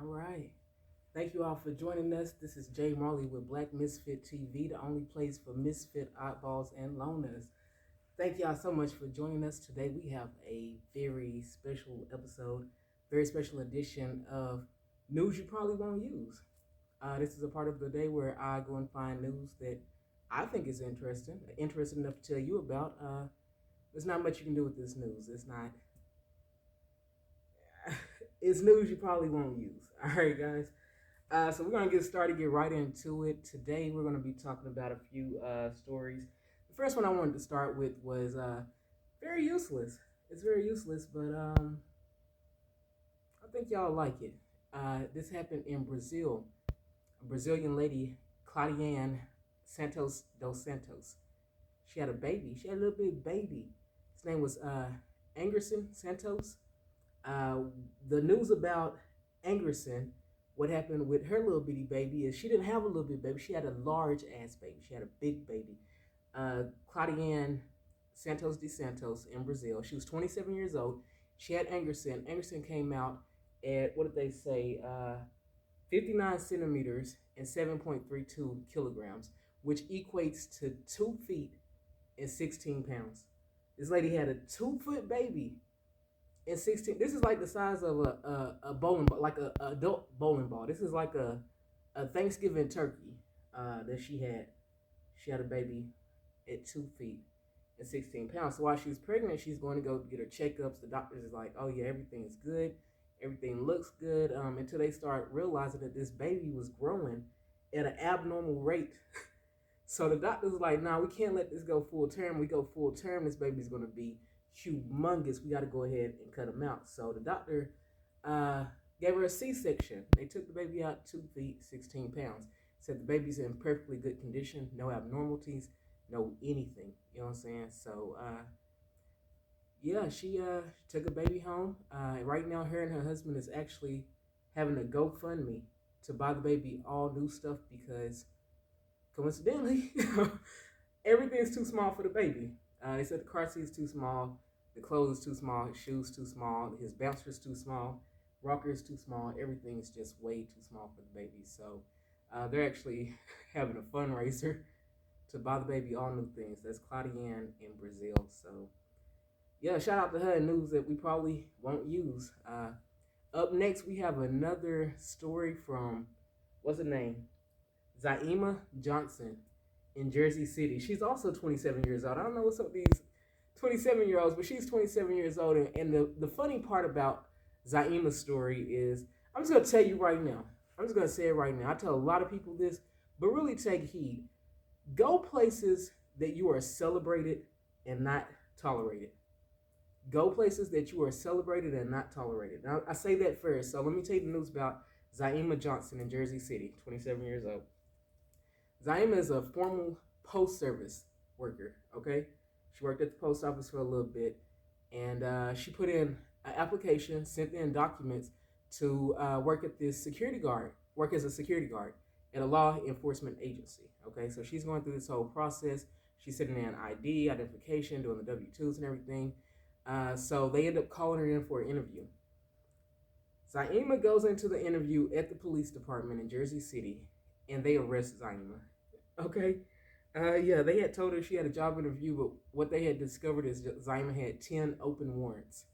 All right. Thank you all for joining us. This is Jay Marley with BlkMizfitsTV, the only place for misfit oddballs and loners. Thank y'all so much for joining us today. We have a very special episode, very special edition of news you probably won't use. This is a part of the day where I go and find news that I think is interesting enough to tell you about. There's not much you can do with this news. It's not. It's news you probably won't use. All right, guys. So we're gonna get started, get right into it. Today we're gonna be talking about a few stories. The first one I wanted to start with was very useless. It's very useless, but I think y'all like it. This happened in Brazil. A Brazilian lady, Claudiane Santos dos Santos. She had a baby. She had a little big baby. His name was Angerson Santos. Uh, the news about Angerson, what happened with her little bitty baby is she didn't have a little bitty baby. She had a large ass baby. She had a big baby. Claudiane Santos de Santos in Brazil. She was 27 years old. She had Angerson. Angerson came out at, what did they say, 59 centimeters and 7.32 kilograms, which equates to 2 feet and 16 pounds. This lady had a 2-foot baby and 16. This is like the size of a bowling ball, like a adult bowling ball. This is like a Thanksgiving turkey that she had. She had a baby at 2 feet and 16 pounds. So while she was pregnant, she's going to go get her checkups. The doctors is like, oh yeah, everything is good. Everything looks good, until they start realizing that this baby was growing at an abnormal rate. So the doctors was like, nah, we can't let this go full term. We go full term, this baby's going to be humongous. We got to go ahead and cut him out. So the doctor gave her a C-section. They took the baby out 2 feet, 16 pounds. Said the baby's in perfectly good condition, no abnormalities, no anything. You know what I'm saying? So, yeah, she took a baby home. Right now, her and her husband is actually having a GoFundMe to buy the baby all new stuff because, coincidentally, everything's too small for the baby. They said the car seat is too small, the clothes is too small, his shoes too small, his bouncer's too small, rocker is too small. Everything's just way too small for the baby. So they're actually having a fundraiser to buy the baby all new things. That's Claudiane in Brazil. So yeah, shout out to her. News that we probably won't use. Up next, we have another story from, what's her name? Zaima Johnson in Jersey City. She's also 27 years old. I don't know what's up with these 27-year-olds, but she's 27 years old. And the funny part about Zaima's story is, I'm just going to tell you right now. I'm just going to say it right now. I tell a lot of people this, but really take heed. Go places that you are celebrated and not tolerated. Go places that you are celebrated and not tolerated. Now, I say that first. So let me tell you the news about Zaima Johnson in Jersey City, 27 years old. Zaima is a formal post service worker, okay? She worked at the post office for a little bit, and she put in an application, sent in documents to work as a security guard at a law enforcement agency, okay? So she's going through this whole process. She's sitting in ID, identification, doing the W-2s and everything. So they end up calling her in for an interview. Zaima goes into the interview at the police department in Jersey City, and they arrest Zaima. Okay? Yeah, they had told her she had a job interview, but what they had discovered is that Zaima had 10 open warrants,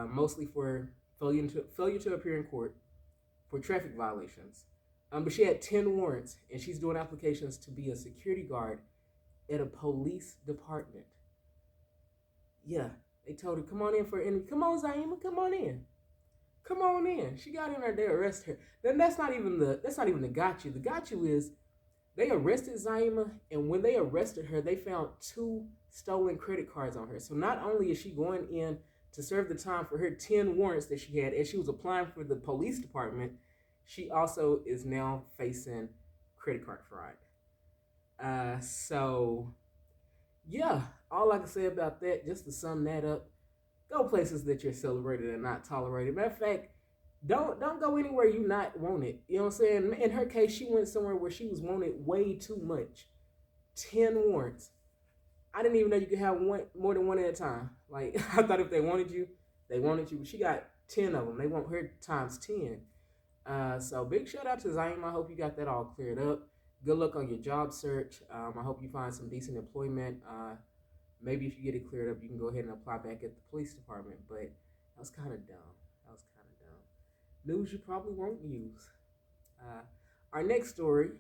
mostly for failure to appear in court for traffic violations. But she had 10 warrants, and she's doing applications to be a security guard at a police department. Yeah, they told her, come on in for an interview. Come on, Zaima, come on in. Come on in. She got in there, they arrested her. Then that's not even the got you. The got you is they arrested Zaima, and when they arrested her, they found 2 stolen credit cards on her. So not only is she going in to serve the time for her 10 warrants that she had as she was applying for the police department, she also is now facing credit card fraud. So yeah, all I can say about that, just to sum that up, go places that you're celebrated and not tolerated. Matter of fact, don't go anywhere you not wanted. You know what I'm saying? In her case, she went somewhere where she was wanted way too much. 10 warrants. I didn't even know you could have more than one at a time. Like, I thought if they wanted you, they wanted you. But she got 10 of them. They want her times 10. So big shout out to Zaim. I hope you got that all cleared up. Good luck on your job search. I hope you find some decent employment. Maybe if you get it cleared up, you can go ahead and apply back at the police department. But that was kind of dumb. That was kind of dumb. News you probably won't use. Uh, our next story.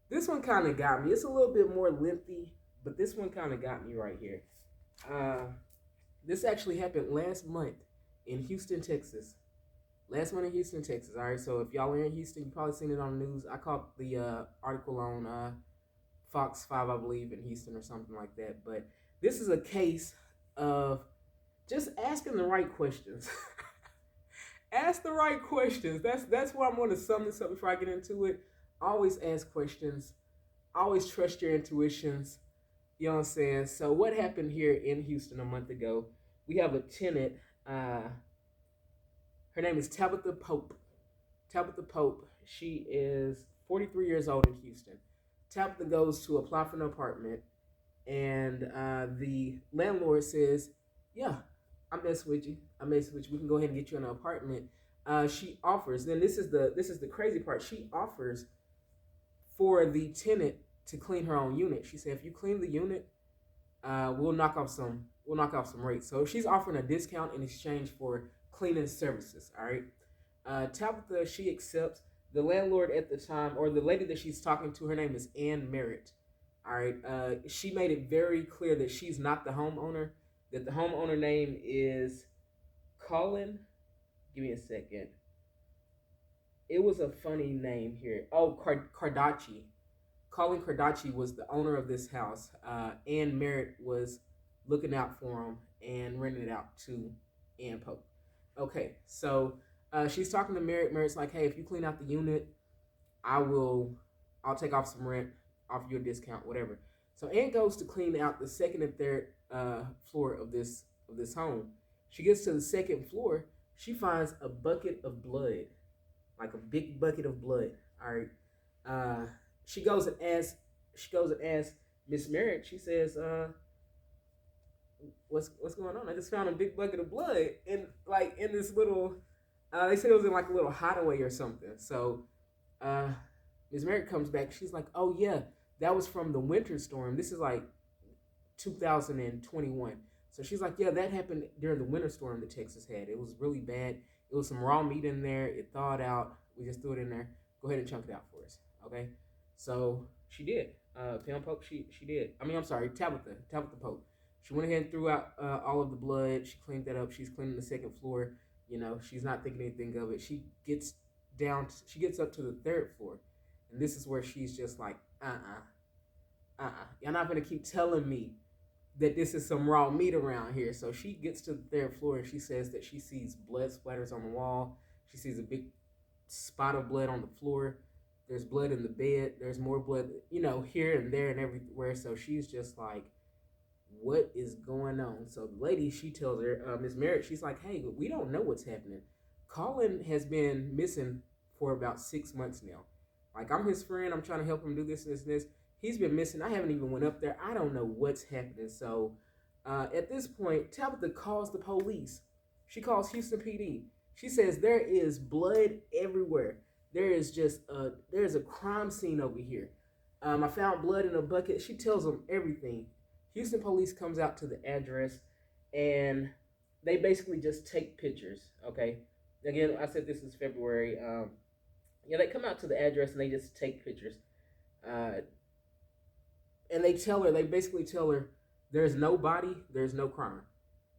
This one kind of got me. It's a little bit more lengthy, but this one kind of got me right here. Uh, this actually happened last month in Houston, Texas. Last one in Houston, Texas. All right, so if y'all are in Houston, you probably seen it on the news. I caught the article on Fox 5, I believe, in Houston or something like that. But this is a case of just asking the right questions. Ask the right questions. That's where I'm going to sum this up before I get into it. Always ask questions. Always trust your intuitions. You know what I'm saying? So what happened here in Houston a month ago? We have a tenant. Her name is Tabitha Pope. Tabitha Pope. She is 43 years old in Houston. Tabitha goes to apply for an apartment, and the landlord says, "Yeah, I mess with you. I mess with you. We can go ahead and get you an apartment." She offers. Then this is the crazy part. She offers for the tenant to clean her own unit. She said, "If you clean the unit, we'll knock off some rates." So she's offering a discount in exchange for cleaning services. All right. Tabitha, she accepts. The landlord at the time, or the lady that she's talking to, her name is Ann Merritt. All right. She made it very clear that she's not the homeowner. That the homeowner name is Colin. Give me a second. It was a funny name here. Oh, Cardaci. Colin Cardaci was the owner of this house. Ann Merritt was looking out for him and renting it out to Ann Pope. Okay, so she's talking to Merritt. Merritt's like, "Hey, if you clean out the unit, I'll take off some rent, offer you a discount, whatever." So Ann goes to clean out the second and third floor of this home. She gets to the second floor. She finds a bucket of blood, like a big bucket of blood. All right. She goes and asks Miss Merritt. She says, "What's going on? I just found a big bucket of blood in this little." They said it was in like a little hideaway or something. So Miss Merritt comes back. She's like, "Oh yeah, that was from the winter storm. This is like 2021." So she's like, "Yeah, that happened during the winter storm that Texas had. It was really bad. It was some raw meat in there. It thawed out. We just threw it in there. Go ahead and chunk it out for us, okay?" So she did. Pam Pope, she did. I mean, I'm sorry, Tabitha Pope. She went ahead and threw out all of the blood. She cleaned that up. She's cleaning the second floor. You know, she's not thinking anything of it. She gets up to the third floor, and this is where she's just like, You're not gonna keep telling me that this is some raw meat around here. So she gets to the third floor and she says that she sees blood splatters on the wall. She sees a big spot of blood on the floor. There's blood in the bed. There's more blood, here and there and everywhere. So she's just like, what is going on? So the lady, she tells her, Miss Merritt, she's like, "Hey, we don't know what's happening. Colin has been missing for about 6 months now. Like, I'm his friend. I'm trying to help him do this, this, and this. He's been missing. I haven't even went up there. I don't know what's happening." So at this point, Tabitha calls the police. She calls Houston PD. She says there is blood everywhere. There's a crime scene over here. I found blood in a bucket. She tells them everything. Houston police comes out to the address, and they basically just take pictures. Okay, again, I said this is February. They come out to the address and they just take pictures. And they basically tell her, there's no body, there's no crime.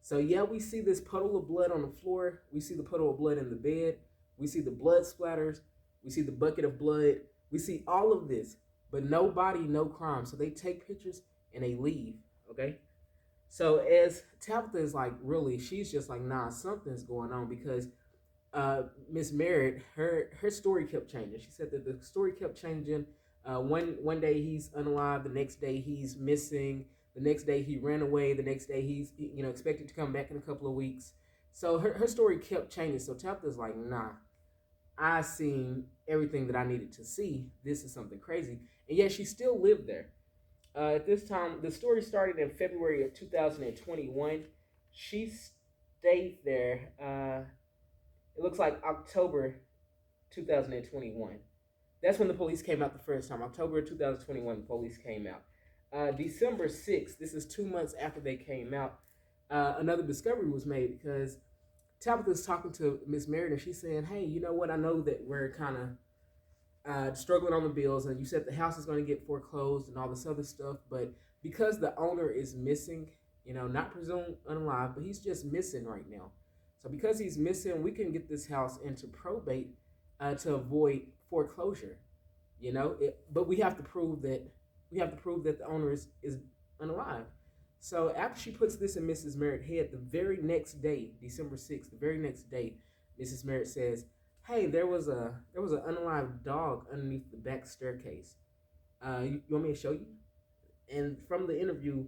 So yeah, we see this puddle of blood on the floor. We see the puddle of blood in the bed. We see the blood splatters. We see the bucket of blood. We see all of this, but no body, no crime. So they take pictures and they leave, okay? So as Tabitha is like, really, she's just like, nah, something's going on, because Miss Merritt, her story kept changing. She said that the story kept changing. One day he's unalive, the next day he's missing, the next day he ran away, the next day he's expected to come back in a couple of weeks. So her story kept changing. So Tabitha's like, nah, I seen everything that I needed to see. This is something crazy. And yet she still lived there. At this time, the story started in February of 2021. She stayed there. It looks like October 2021. That's when the police came out the first time. October 2021, the police came out. December 6th, this is 2 months after they came out, another discovery was made because Tabitha's talking to Miss Merritt and she's saying, hey, you know what? I know that we're kind of struggling on the bills, and you said the house is going to get foreclosed and all this other stuff. But because the owner is missing, not presumed unalive, but he's just missing right now. So because he's missing, we can get this house into probate to avoid foreclosure. But we have to prove that the owner is unalive. So after she puts this in Mrs. Merritt's head, the very next day, December 6th, the very next day, Mrs. Merritt says, hey, there was an unalive dog underneath the back staircase. You want me to show you? And from the interview,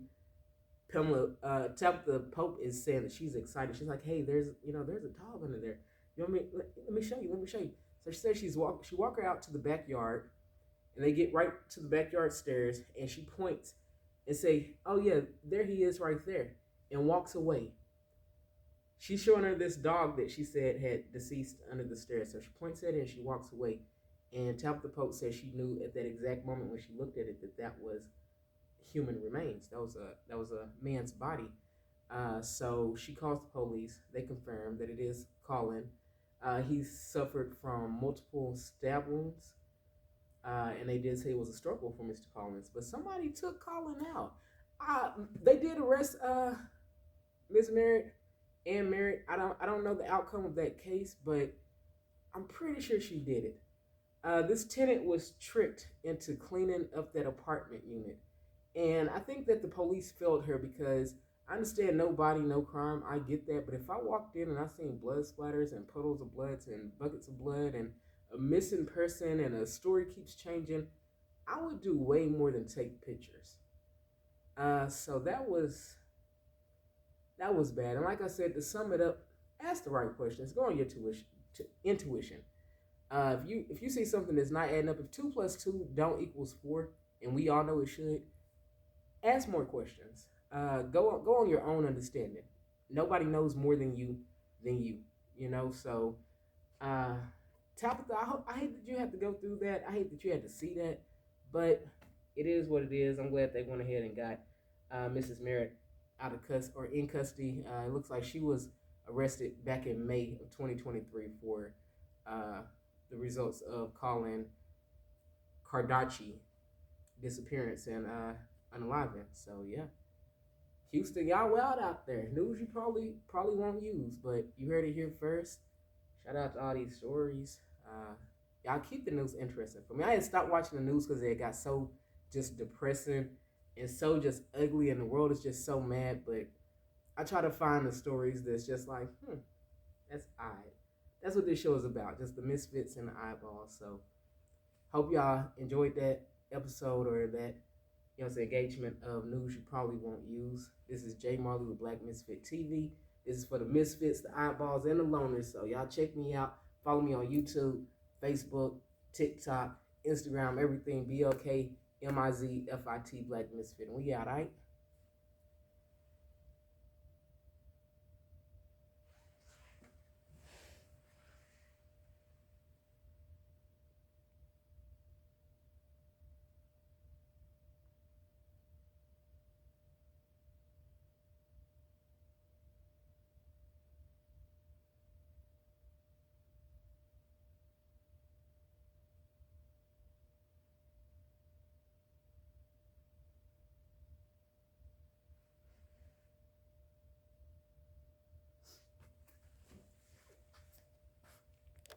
Tabitha Pope is saying that she's excited. She's like, hey, there's a dog under there. You want me? Let me show you. Let me show you. So she says she walk her out to the backyard, and they get right to the backyard stairs, and she points and say, oh yeah, there he is right there, and walks away. She's showing her this dog that she said had deceased under the stairs. So she points at it and she walks away. And Tabitha Pope says she knew at that exact moment when she looked at it that was human remains. That was a man's body. So she calls the police. They confirm that it is Colin. He suffered from multiple stab wounds. And they did say it was a struggle for Mr. Collins. But somebody took Colin out. They did arrest Miss Merritt and Merritt. I don't know the outcome of that case, but I'm pretty sure she did it. This tenant was tricked into cleaning up that apartment unit. And I think that the police failed her because I understand no body, no crime. I get that. But if I walked in and I seen blood splatters and puddles of blood and buckets of blood and a missing person and a story keeps changing, I would do way more than take pictures. So that was bad. And like I said, to sum it up, ask the right questions. Go on your intuition. If you see something that's not adding up, if 2 plus 2 don't equals 4, and we all know it should, ask more questions. Go on your own understanding. Nobody knows more than you. So Tabitha, I hate that you had to go through that. I hate that you had to see that, but it is what it is. I'm glad they went ahead and got Mrs. Merritt out of in custody. It looks like she was arrested back in May of 2023 for the results of Colin Cardaci disappearance and unaliving. So yeah, Houston, y'all wild out there. News you probably won't use, but you heard it here first. Shout out to all these stories. Y'all keep the news interesting for me. I had stopped watching the news because it got so just depressing and so just ugly, and the world is just so mad. But I try to find the stories that's just like, that's odd. That's what this show is about, just the misfits and the eyeballs. So hope y'all enjoyed that episode or that, engagement of news you probably won't use. This is Jay Marley with BlkMizfitsTV. This is for the misfits, the eyeballs, and the loners. So y'all check me out. Follow me on YouTube, Facebook, TikTok, Instagram, everything. BlkMizfit, Black Misfit. And we out, all right?